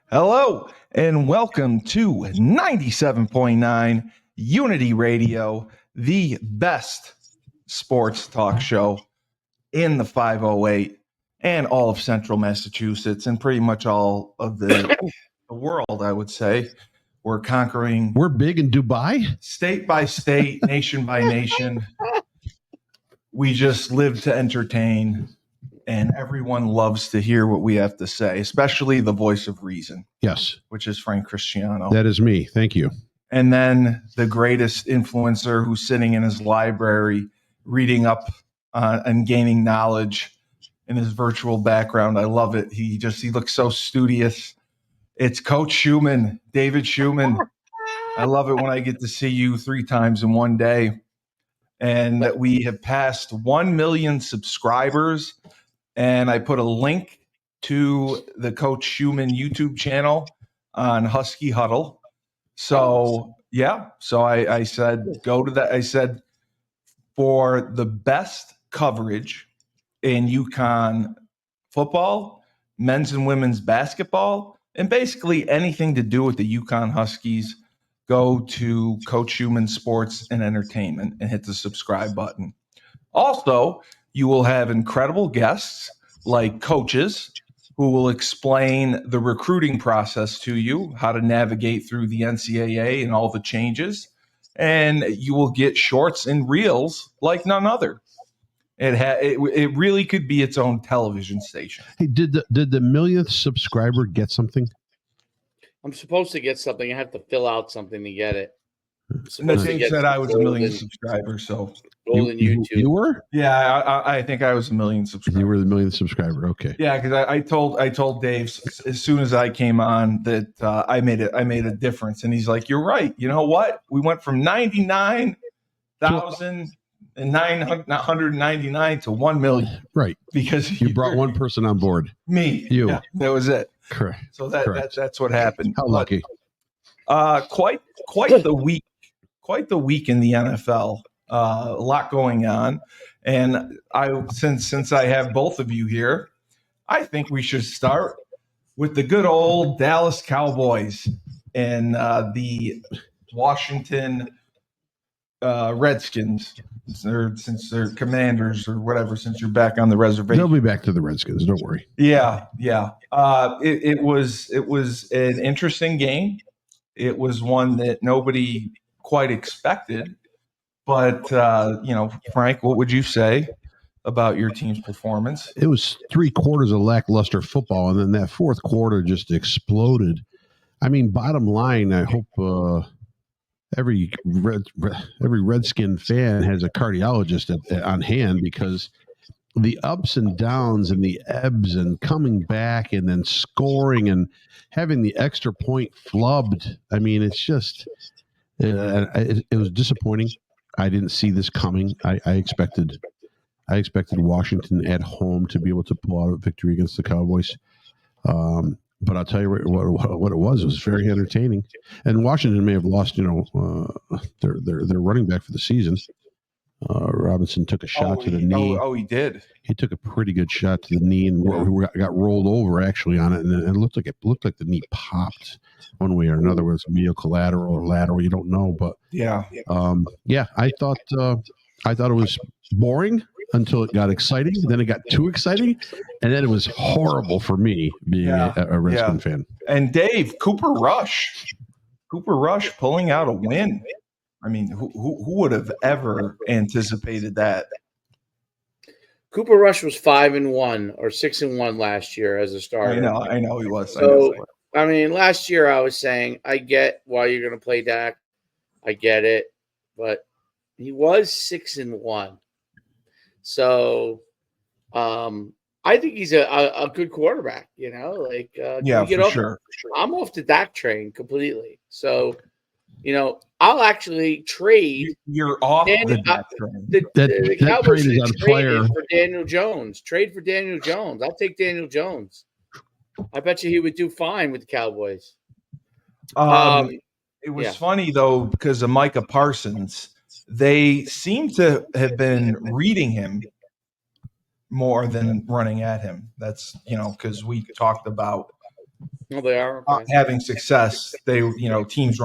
Hello, and welcome to 97.9 Unity Radio, the best sports talk show in the 508 and all of central Massachusetts and pretty much all of the world, I would say. We're conquering We're big in Dubai. state by state, nation by nation. We just live to entertain, and everyone loves to hear what we have to say, especially the voice of reason. Yes, Which is Frank Cristiano. that is me. Thank you. And then the greatest influencer who's sitting in his library reading up and gaining knowledge in his virtual background. I love it. He looks so studious. It's Coach Schuman, David Schuman. I love it when I get to see you 3 times in one day. And that we have passed 1 million subscribers. And I put a link to the Coach Schuman YouTube channel on Husky Huddle. So, yeah. So I said, go to that. I said, for the best coverage in UConn football, men's and women's basketball, and basically anything to do with the UConn Huskies, go to Coach Schuman Sports and Entertainment and hit the subscribe button. Also, you will have incredible guests like coaches who will explain the recruiting process to you, how to navigate through the NCAA and all the changes. And you will get shorts and reels like none other. It really could be its own television station. Hey, did the millionth subscriber get something? I'm supposed to get something. I have to fill out something to get it. Nathan said I was a million subscribers, so golden YouTube. You were? Yeah, I think I was a million subscribers. You were the millionth subscriber. Okay. Yeah, because I told Dave as soon as I came on that I made a difference, and he's like, "You're right. You know what? We went from 99,999 to 1 million. Right. Because you brought one person on board. Me. You. Yeah, that was it. Correct. So that's what happened. How lucky. Quite the week. Quite the week in the NFL. A lot going on, and since I have both of you here, I think we should start with the good old Dallas Cowboys and the Washington Redskins. Since they're Commanders or whatever, since you're back on the reservation, they'll be back to the Redskins. Don't worry. Yeah. It was an interesting game. It was one that nobody quite expected. But, Frank, what would you say about your team's performance? It was 3 quarters of lackluster football, and then that fourth quarter just exploded. I mean, bottom line, I hope every Redskin fan has a cardiologist on hand, because the ups and downs and the ebbs and coming back and then scoring and having the extra point flubbed. I mean, it's just it was disappointing. I didn't see this coming. I expected Washington at home to be able to pull out a victory against the Cowboys. But I'll tell you what it was. It was very entertaining. And Washington may have lost, their running back for the season. Robinson took a shot to the knee. Oh, he did. He took a pretty good shot to the knee and got rolled over actually on it, and it looked like the knee popped one way or another. Whether it's medial collateral or lateral, you don't know. But yeah. I thought it was boring until it got exciting. Then it got too exciting, and then it was horrible for me being a Redskin fan. And Dave, Cooper Rush pulling out a win. I mean, who would have ever anticipated that? Cooper Rush was 5-1 or 6-1 last year as a starter. I know he was. So, I mean, last year I was saying, I get why you're going to play Dak. I get it. But he was 6-1. So, I think he's a good quarterback, for sure. I'm off the Dak train completely. So, I'll actually trade. You're off the Dak train. The Cowboys trade is on fire. For Daniel Jones. Trade for Daniel Jones. I'll take Daniel Jones. I bet you he would do fine with the Cowboys. It was funny, though, because of Micah Parsons. They seem to have been reading him more than running at him. That's, because we talked about Oh, they are okay. having success. Teams running